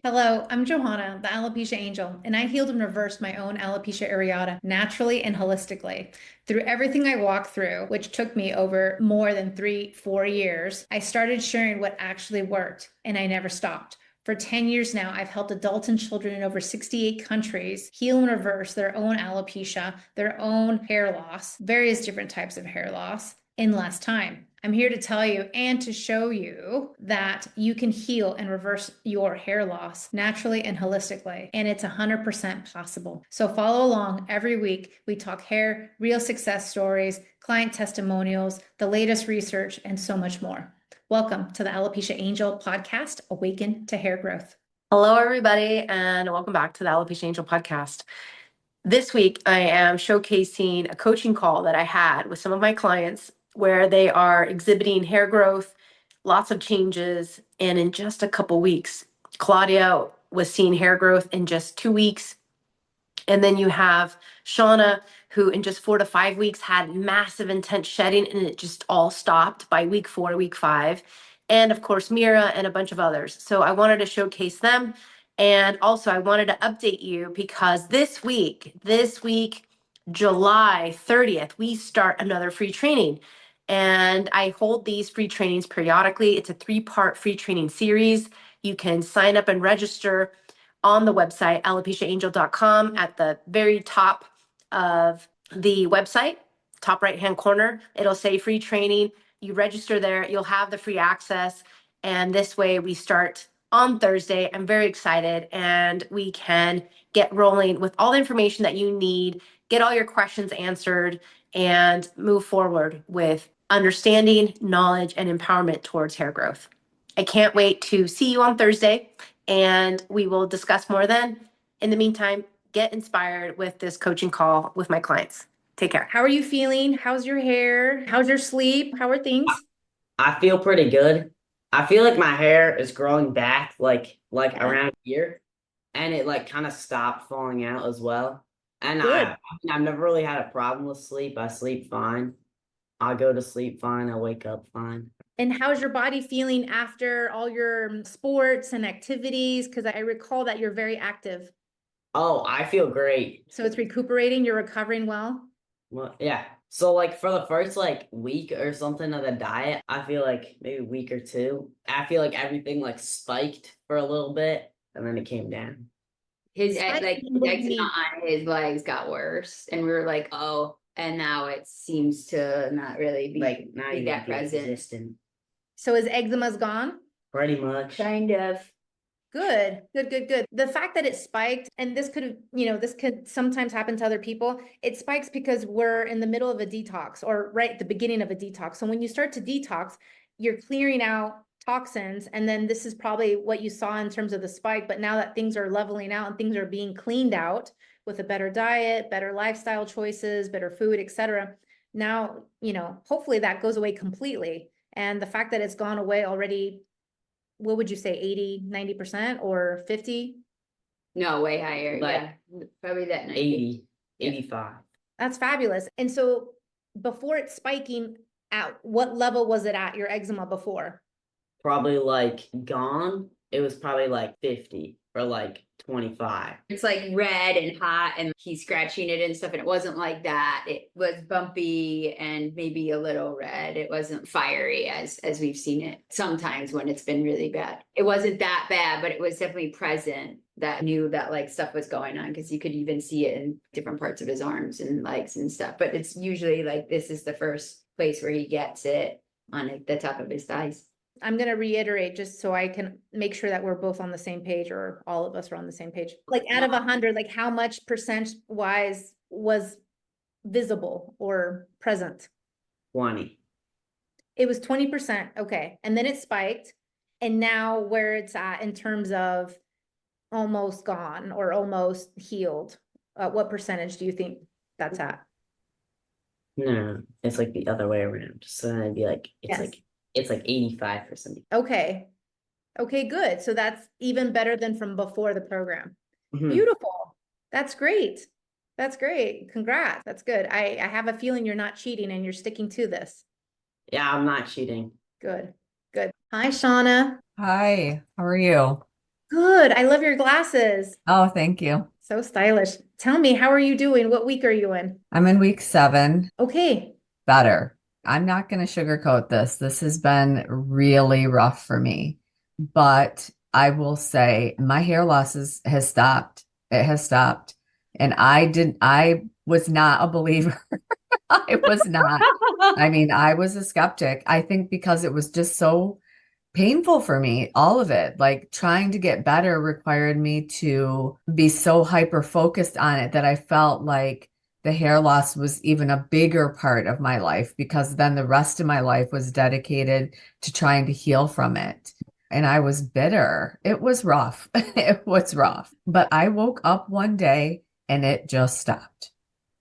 Hello, I'm Johanna, the alopecia angel, and I healed and reversed my own alopecia areata naturally and holistically. Through everything I walked through, which took me over more than 3, 4 years, I started sharing what actually worked, and I never stopped. For 10 years now, I've helped adults and children in over 68 countries heal and reverse their own alopecia, their own hair loss, various different types of hair loss in less time. I'm here to tell you and to show you that you can heal and reverse your hair loss naturally and holistically, and it's 100% possible. So follow along every week. We talk hair, real success stories, client testimonials, the latest research, and so much more. Welcome to the Alopecia Angel podcast, Awaken to Hair Growth. Hello, everybody, and welcome back to the Alopecia Angel podcast. This week, I am showcasing a coaching call that I had with some of my clients where they are exhibiting hair growth, lots of changes, and in just a couple weeks. Claudia was seeing hair growth in just 2 weeks. And then you have Shauna, who in just 4 to 5 weeks had massive intense shedding, and it just all stopped by week 4 to week 5. And of course, Mira and a bunch of others. So I wanted to showcase them. And also I wanted to update you because this week, July 30th, we start another free training. And I hold these free trainings periodically. It's a 3-part free training series. You can sign up and register on the website, alopeciaangel.com. At the very top of the website, top right-hand corner, it'll say free training. You register there, you'll have the free access. And this way we start on Thursday. I'm very excited, and we can get rolling with all the information that you need, get all your questions answered, and move forward with understanding, knowledge, and empowerment towards hair growth. I can't wait to see you on Thursday, and we will discuss more then. In the meantime, get inspired with this coaching call with my clients. Take care. How are you feeling? How's your hair? How's your sleep? How are things? I feel pretty good. I feel like my hair is growing back like Yeah. around here, and it like kind of stopped falling out as well. And Good. I've never really had a problem with sleep. I sleep fine. I go to sleep fine. I wake up fine. And how's your body feeling after all your sports and activities? Because I recall that you're very active. Oh, I feel great. So it's recuperating, you're recovering well. Well, yeah. So like for the first like week or something of the diet, I feel like maybe a week or two, I feel like everything like spiked for a little bit and then it came down. His Spiking, his what do you eczema mean? on his legs got worse, and we were like, oh, and now it seems to not really be Like not be even that be present. existent. So his eczema's gone? Pretty much. Kind of. Good, good, good, good. The fact that it spiked, and this could, this could sometimes happen to other people. It spikes because we're in the middle of a detox or right at the beginning of a detox. So when you start to detox, you're clearing out toxins. And then this is probably what you saw in terms of the spike. But now that things are leveling out and things are being cleaned out with a better diet, better lifestyle choices, better food, etc. Now, hopefully that goes away completely. And the fact that it's gone away already, what would you say, 80, 90% or 50? No, way higher. Like yeah, probably that 90. 80, Yeah. 85. That's fabulous. And so before it's spiking, at what level was it at, your eczema before? Probably like gone. It was probably like 50 or like 25. It's like red and hot, and he's scratching it and stuff, and it wasn't like that. It was bumpy and maybe a little red. It wasn't fiery as we've seen it sometimes when it's been really bad. It wasn't that bad, but it was definitely present that knew that like stuff was going on, because you could even see it in different parts of his arms and legs and stuff. But it's usually like this is the first place where he gets it on the top of his thighs. I'm going to reiterate just so I can make sure that we're both on the same page, or all of us are on the same page. Like out of 100, like how much percent wise was visible or present? 20. It was 20%. Okay. And then it spiked. And now where it's at in terms of almost gone or almost healed, what percentage do you think that's at? No, it's like the other way around. So then it'd be like Yes. It's like 85%. Okay. Okay, good. So that's even better than from before the program. Mhm. Beautiful. That's great. That's great. Congrats. That's good. I have a feeling you're not cheating and you're sticking to this. Yeah, I'm not cheating. Good. Good. Hi, Shauna. Hi, how are you? Good. I love your glasses. Oh, thank you. So stylish. Tell me, how are you doing? What week are you in? I'm in week 7. Okay. Better. I'm not going to sugarcoat this. This has been really rough for me, but I will say my hair loss has stopped. It has stopped. And I was not a believer. I was not. I mean, I was a skeptic. I think because it was just so painful for me, all of it. Like trying to get better required me to be so hyper focused on it that I felt like the hair loss was even a bigger part of my life, because then the rest of my life was dedicated to trying to heal from it. And I was bitter. It was rough. It was rough. But I woke up one day and it just stopped.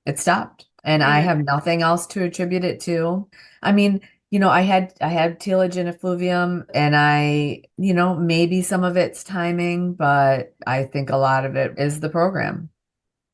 It stopped. And I have nothing else to attribute it to. I mean, I had 𝐃𝐨𝐧'𝐭 effluvium, and maybe some of it's timing, but I think a lot of it is the program.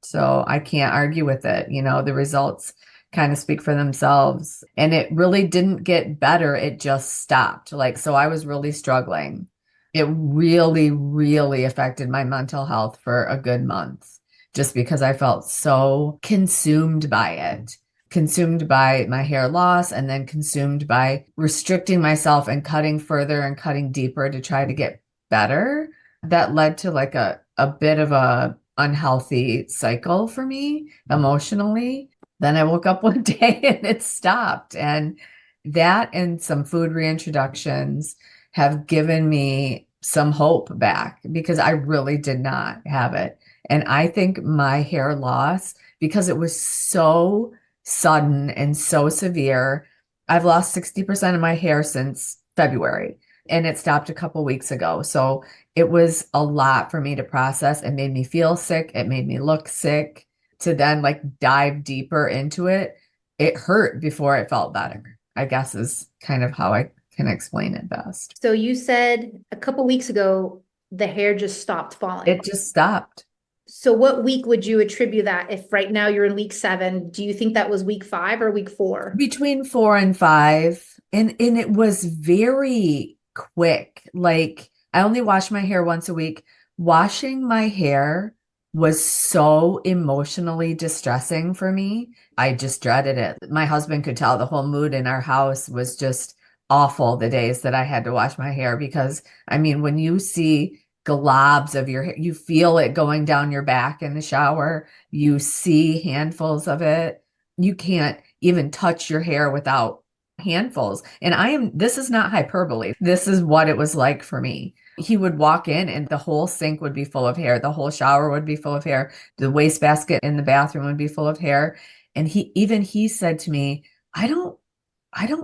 So I can't argue with it. The results kind of speak for themselves. And it really didn't get better. It just stopped. So I was really struggling. It really, really affected my mental health for a good month, just because I felt so consumed by it. Consumed by my hair loss, and then consumed by restricting myself and cutting further and cutting deeper to try to get better. That led to like a bit of a unhealthy cycle for me emotionally. Then I woke up one day and it stopped. And that and some food reintroductions have given me some hope back, because I really did not have it. And I think my hair loss, because it was so sudden and so severe, I've lost 60% of my hair since February, and it stopped a couple weeks ago. So it was a lot for me to process. It made me feel sick. It made me look sick. To then dive deeper into it, it hurt before it felt better, I guess, is kind of how I can explain it best. So you said a couple weeks ago, the hair just stopped falling. It just stopped. So what week would you attribute that? If right now you're in week 7, do you think that was week 5 or week 4? Between 4 and 5. And it was very quick. I only wash my hair once a week. Washing my hair was so emotionally distressing for me. I just dreaded it. My husband could tell the whole mood in our house was just awful the days that I had to wash my hair, because I mean, when you see globs of your hair, you feel it going down your back in the shower, you see handfuls of it, you can't even touch your hair without handfuls. And this is not hyperbole. This is what it was like for me. He would walk in and the whole sink would be full of hair. The whole shower would be full of hair. The wastebasket in the bathroom would be full of hair. And he said to me, I don't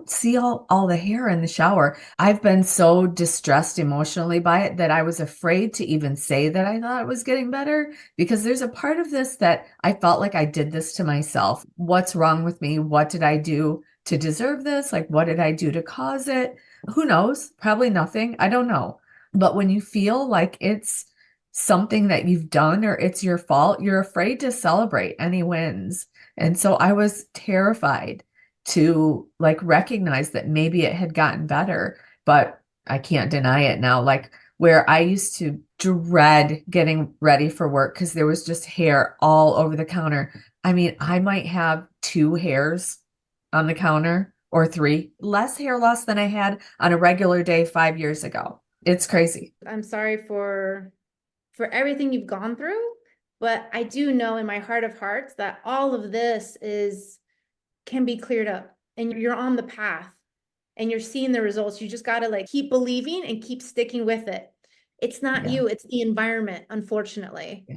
see all the hair in the shower. I've been so distressed emotionally by it that I was afraid to even say that I thought it was getting better, because there's a part of this that I felt like I did this to myself. What's wrong with me? What did I do to deserve this? What did I do to cause it? Who knows? Probably nothing. I don't know. But when you feel like it's something that you've done or it's your fault, you're afraid to celebrate any wins. And so I was terrified to recognize that maybe it had gotten better, but I can't deny it now. Where I used to dread getting ready for work because there was just hair all over the counter. I mean, I might have 2 hairs on the counter or 3, less hair loss than I had on a regular day 5 years ago. It's crazy. I'm sorry for everything you've gone through, but I do know in my heart of hearts that all of this can be cleared up, and you're on the path and you're seeing the results. You just got to keep believing and keep sticking with it. It's not you, it's the environment, unfortunately.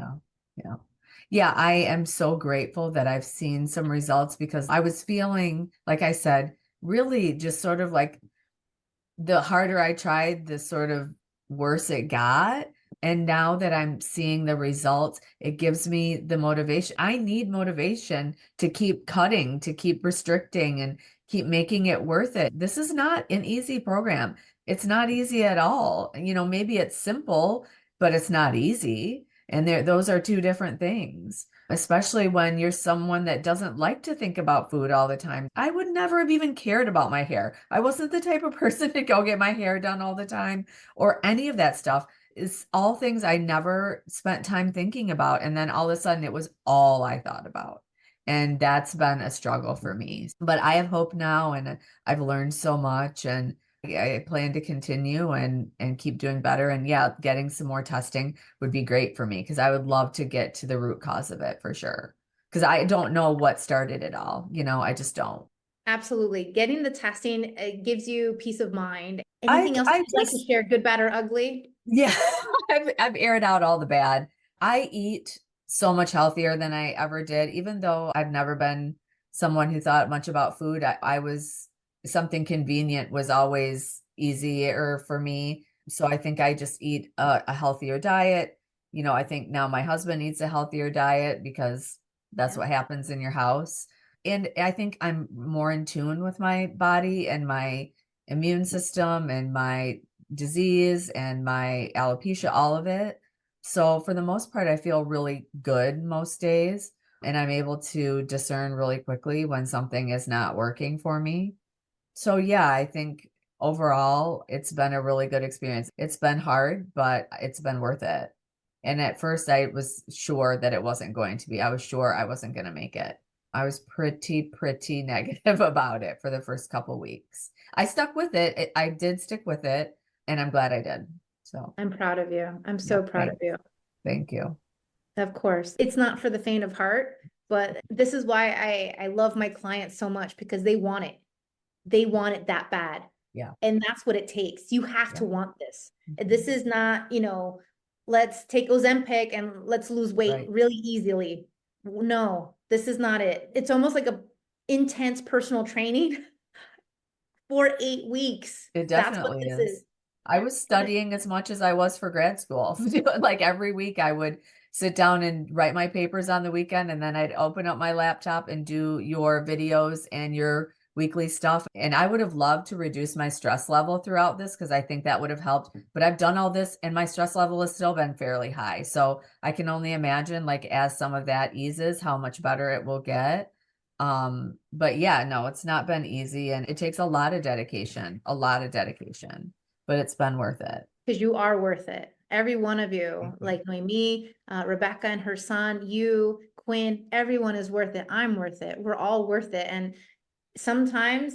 Yeah, I am so grateful that I've seen some results, because I was feeling, like I said, really just sort of the harder I tried, the sort of worse it got. And now that I'm seeing the results, it gives me the motivation. I need motivation to keep cutting, to keep restricting, and keep making it worth it. This is not an easy program. It's not easy at all. Maybe it's simple, but it's not easy. And those are 2 different things, especially when you're someone that doesn't like to think about food all the time. I would never have even cared about my hair. I wasn't the type of person to go get my hair done all the time or any of that stuff. is all things I never spent time thinking about. And then all of a sudden it was all I thought about. And that's been a struggle for me. But I have hope now, and I've learned so much, and I plan to continue and keep doing better. And yeah, getting some more testing would be great for me, because I would love to get to the root cause of it for sure. Because I don't know what started it all. I just don't. Absolutely. Getting the testing gives you peace of mind. Anything else you'd like to share, good, bad, or ugly? Yeah, I've aired out all the bad. I eat so much healthier than I ever did, even though I've never been someone who thought much about food. I was something convenient was always easier for me. So I think I just eat a healthier diet. I think now my husband eats a healthier diet because that's what happens in your house. And I think I'm more in tune with my body and my immune system and my disease and my alopecia, all of it. So for the most part, I feel really good most days, and I'm able to discern really quickly when something is not working for me. So yeah, I think overall it's been a really good experience. It's been hard, but it's been worth it. And at first I was sure that it wasn't going to be. I was sure I wasn't going to make it. I was pretty negative about it for the first couple weeks. I stuck with it. I did stick with it, and I'm glad I did. So I'm proud of you. I'm so proud of you. Thank you. Of course. It's not for the faint of heart, but this is why I love my clients so much, because they want it. They want it that bad. Yeah. And that's what it takes. You have to want this. This is not, let's take Ozempic and let's lose weight really easily. No, this is not it. It's almost like a intense personal training for 8 weeks. It definitely is. I was studying as much as I was for grad school. Like every week I would sit down and write my papers on the weekend, and then I'd open up my laptop and do your videos and your weekly stuff. And I would have loved to reduce my stress level throughout this, because I think that would have helped. But I've done all this and my stress level has still been fairly high. So I can only imagine, like, as some of that eases, how much better it will get. But yeah, no, it's not been easy, and it takes a lot of dedication, but it's been worth it. Because you are worth it. Every one of you, like Noemi, Rebecca and her son, you, Quinn, everyone is worth it. I'm worth it. We're all worth it. And sometimes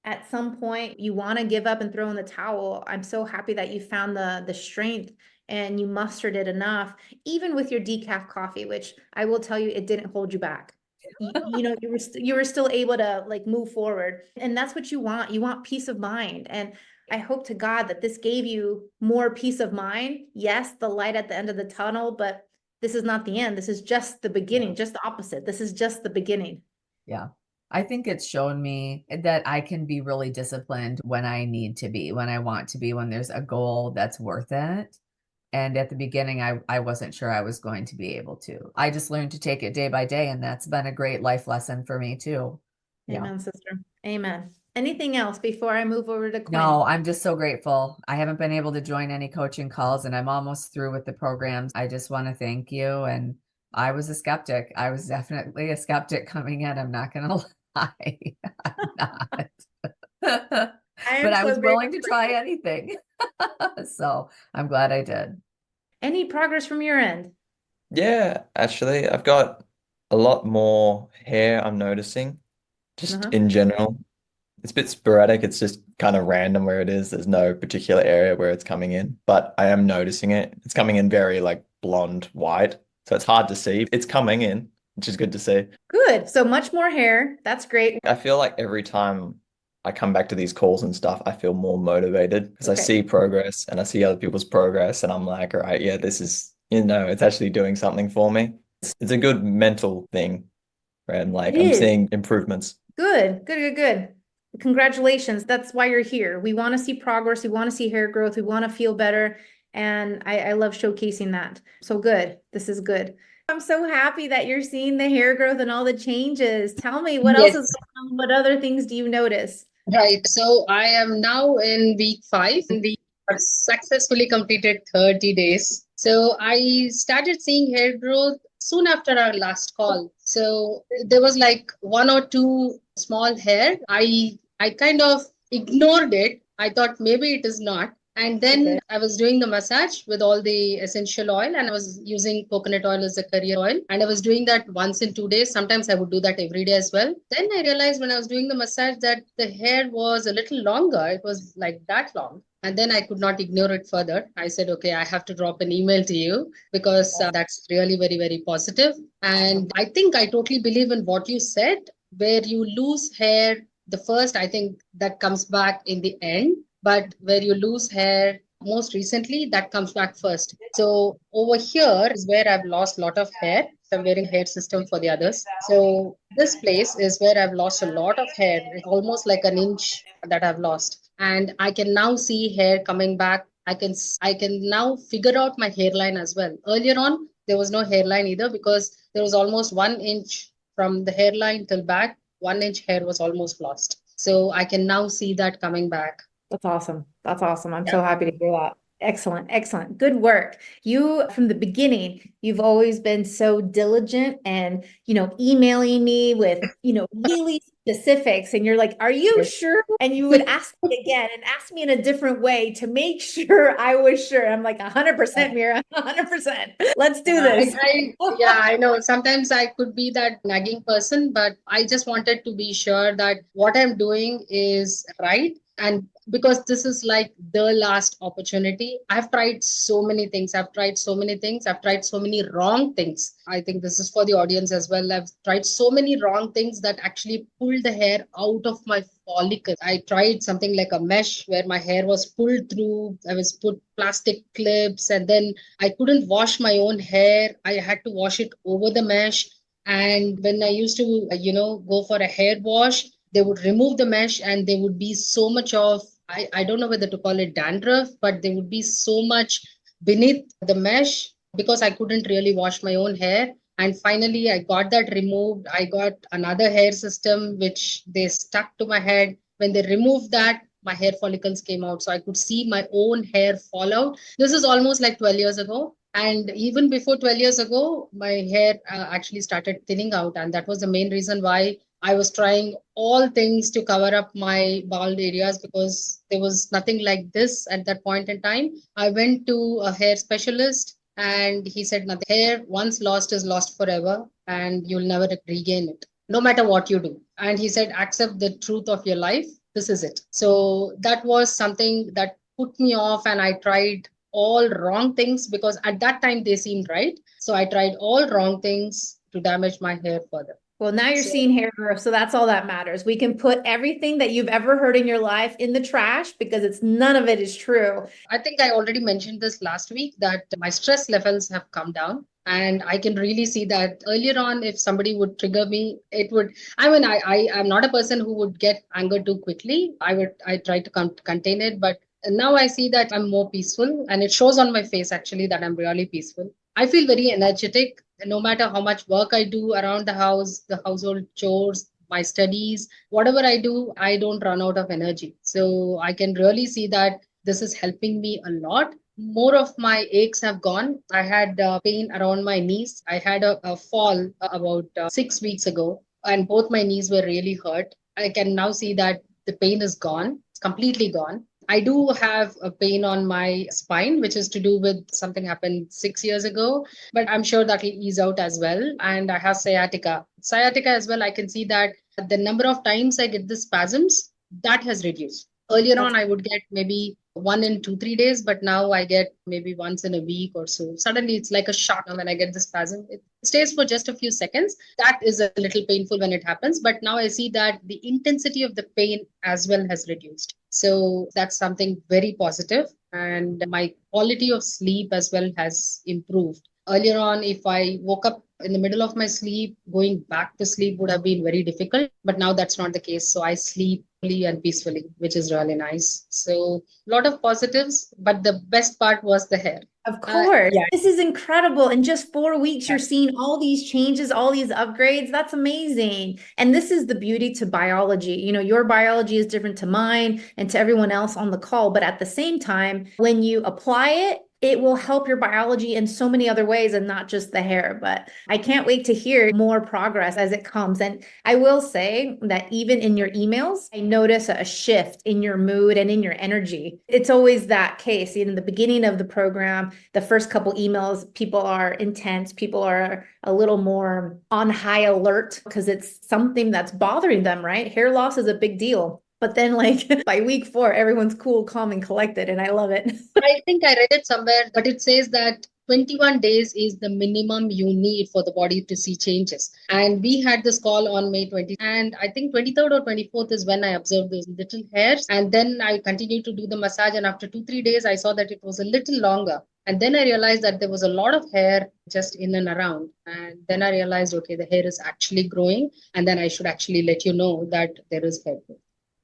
at some point you want to give up and throw in the towel. I'm so happy that you found the strength and you mustered it enough, even with your decaf coffee, which I will tell you, it didn't hold you back. You were still able to, like, move forward. And that's what you want. You want peace of mind. And I hope to God that this gave you more peace of mind. Yes, the light at the end of the tunnel, but this is not the end. This is just the beginning, just the opposite. This is just the beginning. Yeah. I think it's shown me that I can be really disciplined when I need to be, when I want to be, when there's a goal that's worth it. And at the beginning, I wasn't sure I was going to be able to. I just learned to take it day by day, and that's been a great life lesson for me too. Amen, sister. Amen. Anything else before I move over to Quinn? No, I'm just so grateful. I haven't been able to join any coaching calls, and I'm almost through with the programs. I just want to thank you. And I was a skeptic. I was definitely a skeptic coming in. I'm not going to lie. I'm not. But I was willing to try anything. So I'm glad I did. Any progress from your end? Yeah, actually, I've got a lot more hair I'm noticing, just in general. It's a bit sporadic. It's just kind of random where it is. There's no particular area where it's coming in, but I am noticing it. It's coming in very, like, blonde white. So it's hard to see. It's coming in, which is good to see. Good. So much more hair. That's great. I feel like every time I come back to these calls and stuff, I feel more motivated because I see progress and I see other people's progress, and I'm like, all right, yeah, this is, it's actually doing something for me. It's a good mental thing, right? And like, I'm seeing improvements. Good. Congratulations. That's why you're here. We want to see progress. We want to see hair growth. We want to feel better. And I love showcasing that. So good. This is good. I'm so happy that you're seeing the hair growth and all the changes. Tell me, what else is going on? What other things do you notice? Right. So I am now in week 5. We have successfully completed 30 days. So I started seeing hair growth soon after our last call. So there was like 1 or 2 small hair. I kind of ignored it. I thought maybe it is not. And then Okay. I was doing the massage with all the essential oil, and I was using coconut oil as a career oil. And I was doing that once in 2 days. Sometimes I would do that every day as well. Then I realized when I was doing the massage that the hair was a little longer. It was like that long. And then I could not ignore it further. I said, okay, I have to drop an email to you because that's really very, very positive. And I think I totally believe in what you said, where you lose hair the first, I think that comes back in the end. But where you lose hair most recently, that comes back first. So over here is where I've lost a lot of hair. So I'm wearing hair system for the others. So this place is where I've lost a lot of hair, almost like an inch that I've lost. And I can now see hair coming back. I can now figure out my hairline as well. Earlier on, there was no hairline either because there was almost 1 inch from the hairline till back. 1 inch hair was almost lost. So I can now see that coming back. That's awesome. That's awesome. I'm so happy to hear that. Excellent. Excellent. Good work. You, from the beginning, you've always been so diligent and, emailing me with, really specifics. And you're like, are you sure? And you would ask me again and ask me in a different way to make sure I was sure. I'm like 100%, Mira, 100%. Let's do this. Yeah, I know. Sometimes I could be that nagging person, but I just wanted to be sure that what I'm doing is right. And because this is like the last opportunity, I've tried so many things. I've tried so many wrong things. I think this is for the audience as well. I've tried so many wrong things that actually pulled the hair out of my follicles. I tried something like a mesh where my hair was pulled through. I was put plastic clips, and then I couldn't wash my own hair. I had to wash it over the mesh. And when I used to, go for a hair wash, they would remove the mesh and there would be so much of, I don't know whether to call it dandruff, but there would be so much beneath the mesh because I couldn't really wash my own hair. And finally, I got that removed. I got another hair system, which they stuck to my head. When they removed that, my hair follicles came out. So I could see my own hair fall out. This is almost like 12 years ago. And even before 12 years ago, my hair actually started thinning out. And that was the main reason why I was trying all things to cover up my bald areas because there was nothing like this at that point in time. I went to a hair specialist and he said, nothing. Hair once lost is lost forever and you'll never regain it, no matter what you do. And he said, accept the truth of your life. This is it. So that was something that put me off, and I tried all wrong things because at that time they seemed right. So I tried all wrong things to damage my hair further. Well, now you're seeing hair growth, so that's all that matters. We can put everything that you've ever heard in your life in the trash because none of it is true. I think I already mentioned this last week that my stress levels have come down. And I can really see that earlier on, if somebody would trigger me, I'm not a person who would get anger too quickly. I try to contain it, but now I see that I'm more peaceful, and it shows on my face actually that I'm really peaceful. I feel very energetic no matter how much work I do around the house, the household chores, my studies, whatever I do, I don't run out of energy. So I can really see that this is helping me a lot. More of my aches have gone. I had pain around my knees. I had a fall about 6 weeks ago, and both my knees were really hurt. I can now see that the pain is gone. It's completely gone. I do have a pain on my spine, which is to do with something happened 6 years ago, but I'm sure that will ease out as well. And I have sciatica. Sciatica as well, I can see that the number of times I get the spasms, that has reduced. Earlier on, I would get maybe 1 in 2-3 days, but now I get maybe once in a week or so. Suddenly, it's like a shock when I get the spasm. It stays for just a few seconds. That is a little painful when it happens, but now I see that the intensity of the pain as well has reduced. So that's something very positive. And my quality of sleep as well has improved. Earlier on, if I woke up in the middle of my sleep, going back to sleep would have been very difficult, but now that's not the case. So I sleep fully and peacefully, which is really nice. So a lot of positives, but the best part was the hair. Of course. This is incredible. In just 4 weeks, you're seeing all these changes, all these upgrades. That's amazing. And this is the beauty to biology. Your biology is different to mine and to everyone else on the call. But at the same time, when you apply it it will help your biology in so many other ways and not just the hair. But I can't wait to hear more progress as it comes. And I will say that even in your emails, I notice a shift in your mood and in your energy. It's always that case. In the beginning of the program, the first couple emails, people are intense. People are a little more on high alert because it's something that's bothering them, right? Hair loss is a big deal. But then like by week 4, everyone's cool, calm, and collected. And I love it. I think I read it somewhere, but it says that 21 days is the minimum you need for the body to see changes. And we had this call on May 20th. And I think 23rd or 24th is when I observed those little hairs. And then I continued to do the massage. And after 2-3 days, I saw that it was a little longer. And then I realized that there was a lot of hair just in and around. And then I realized, okay, the hair is actually growing. And then I should actually let you know that there is hair growth.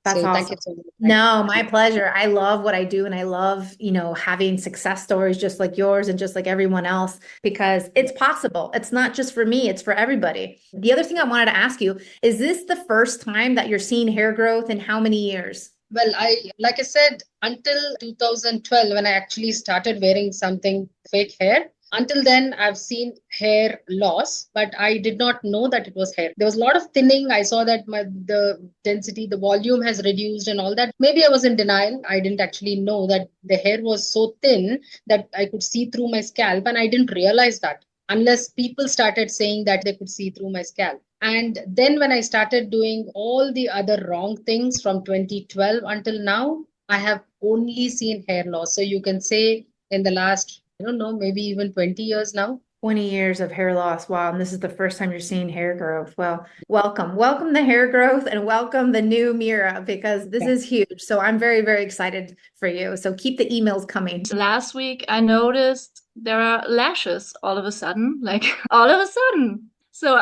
That's awesome. Thank you so much. No, my pleasure. I love what I do. And I love, having success stories just like yours and just like everyone else, because it's possible. It's not just for me, it's for everybody. The other thing I wanted to ask you, is this the first time that you're seeing hair growth in how many years? Well, like I said, until 2012, when I actually started wearing something fake hair, until then, I've seen hair loss, but I did not know that it was hair. There was a lot of thinning. I saw that the density, the volume has reduced and all that. Maybe I was in denial. I didn't actually know that the hair was so thin that I could see through my scalp, and I didn't realize that unless people started saying that they could see through my scalp. And then when I started doing all the other wrong things from 2012 until now, I have only seen hair loss. So you can say in the last, I don't know, maybe even 20 years now. 20 years of hair loss. Wow. And this is the first time you're seeing hair growth. Well, welcome the hair growth and welcome the new Mira, because this is huge. So I'm very, very excited for you. So keep the emails coming. Last week, I noticed there are lashes all of a sudden, like all of a sudden. So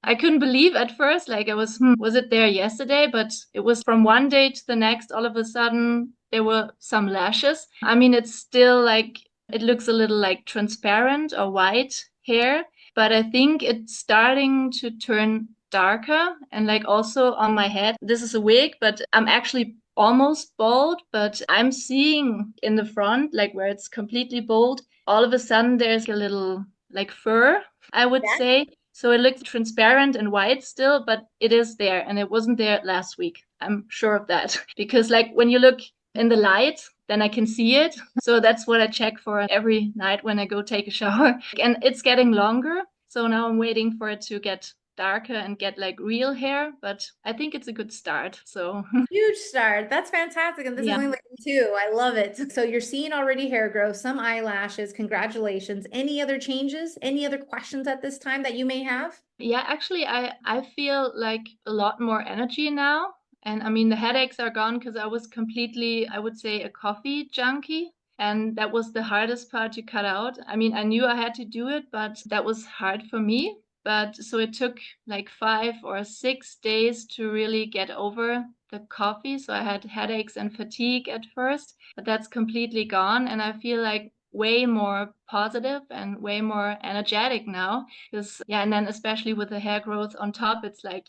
I couldn't believe at first, like I was it there yesterday? But it was from one day to the next, all of a sudden, there were some lashes. I mean, it's still like, it looks a little like transparent or white hair, but I think it's starting to turn darker. And like also on my head, this is a wig, but I'm actually almost bald, but I'm seeing in the front, like where it's completely bald, all of a sudden there's a little like fur, I would say. So it looks transparent and white still, but it is there. And it wasn't there last week. I'm sure of that. Because like when you look in the light, then I can see it. So that's what I check for every night when I go take a shower. And it's getting longer. So now I'm waiting for it to get darker and get like real hair, but I think it's a good start. So huge start. That's fantastic. And this is only like 2. I love it. So you're seeing already hair growth, some eyelashes. Congratulations. Any other changes? Any other questions at this time that you may have? Yeah, actually, I feel like a lot more energy now. And I mean, the headaches are gone because I was completely, I would say, a coffee junkie. And that was the hardest part to cut out. I mean, I knew I had to do it, but that was hard for me. But so it took like 5 or 6 days to really get over the coffee. So I had headaches and fatigue at first, but that's completely gone. And I feel like way more positive and way more energetic now. Because and then especially with the hair growth on top, it's like,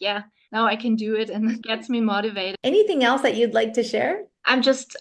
now I can do it, and it gets me motivated. Anything else that you'd like to share? I'm just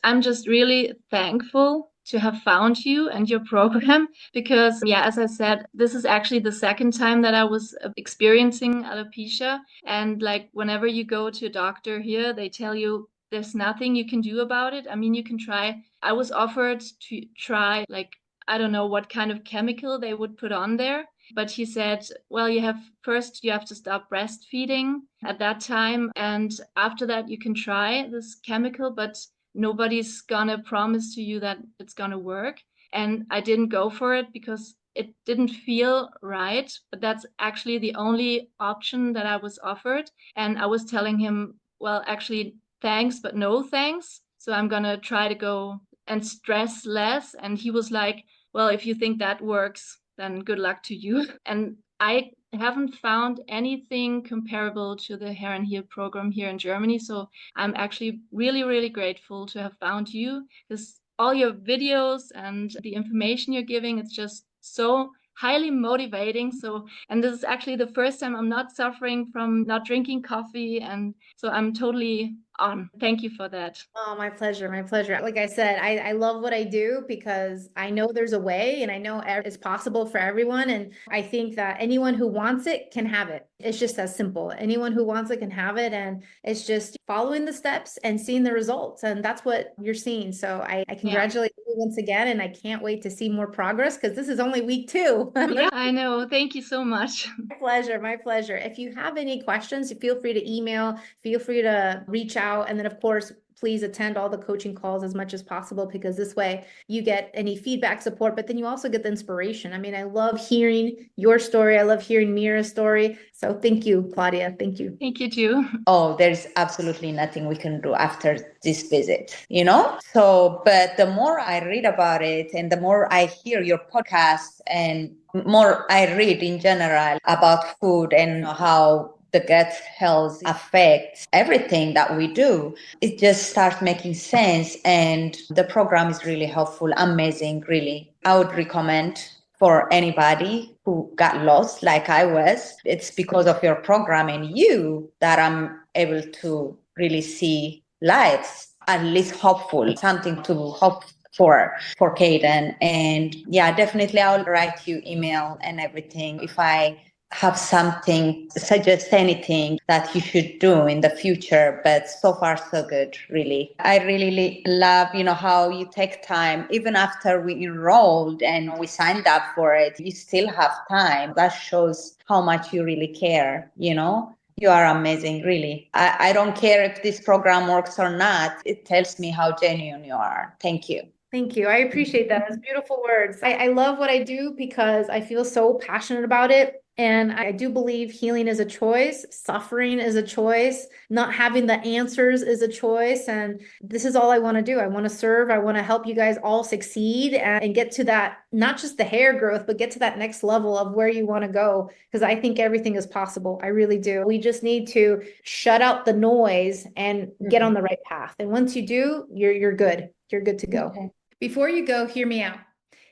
really thankful to have found you and your program, because as I said, this is actually the second time that I was experiencing alopecia. And like whenever you go to a doctor here, they tell you there's nothing you can do about it. I mean, you can try. I was offered to try, like, I don't know what kind of chemical they would put on there. But he said, well, you have to stop breastfeeding at that time. And after that, you can try this chemical, but nobody's gonna promise to you that it's gonna work. And I didn't go for it because it didn't feel right. But that's actually the only option that I was offered. And I was telling him, well, actually, thanks, but no thanks. So I'm gonna try to go and stress less. And he was like, well, if you think that works, then good luck to you. And I haven't found anything comparable to the Hair and Heal program here in Germany. So I'm actually really, really grateful to have found you, because all your videos and the information you're giving, it's just so highly motivating. So, and this is actually the first time I'm not suffering from not drinking coffee. And so I'm totally on. Thank you for that. Oh, my pleasure. My pleasure. Like I said, I love what I do because I know there's a way and I know it's possible for everyone. And I think that anyone who wants it can have it. It's just as simple. Anyone who wants it can have it. And it's just following the steps and seeing the results. And that's what you're seeing. So I congratulate you once again. And I can't wait to see more progress because this is only week 2. Yeah, I know. Thank you so much. My pleasure. My pleasure. If you have any questions, feel free to email, feel free to reach out. And then, of course, please attend all the coaching calls as much as possible because this way you get any feedback, support, but then you also get the inspiration. I mean, I love hearing your story. I love hearing Mira's story. So thank you, Claudia. Thank you. Thank you too. Oh, there's absolutely nothing we can do after this visit, you know? So, but the more I read about it and the more I hear your podcast and more I read in general about food and how the gut health affects everything that we do, it just starts making sense. And the program is really helpful, amazing, really. I would recommend for anybody who got lost like I was. It's because of your program and you that I'm able to really see lights, at least hopeful, something to hope for Caden. And yeah, definitely I'll write you email and everything if I have something, suggest anything that you should do in the future. But so far so good, really. I really love, how you take time, even after we enrolled and we signed up for it, you still have time. That shows how much you really care, You are amazing, really. I don't care if this program works or not. It tells me how genuine you are. Thank you. Thank you. I appreciate that. It's beautiful words. I love what I do because I feel so passionate about it. And I do believe healing is a choice. Suffering is a choice. Not having the answers is a choice. And this is all I want to do. I want to serve. I want to help you guys all succeed and get to that, not just the hair growth, but get to that next level of where you want to go. Because I think everything is possible. I really do. We just need to shut out the noise and get on the right path. And once you do, you're good. You're good to go. Okay. Before you go, hear me out.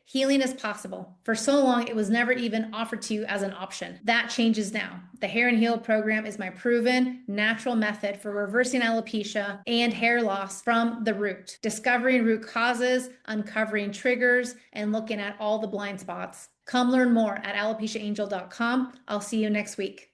Healing is possible. For so long, it was never even offered to you as an option. That changes now. The Hair and Heal program is my proven natural method for reversing alopecia and hair loss from the root, discovering root causes, uncovering triggers, and looking at all the blind spots. Come learn more at alopecia 𝐸𝐵𝐿.com. I'll see you next week.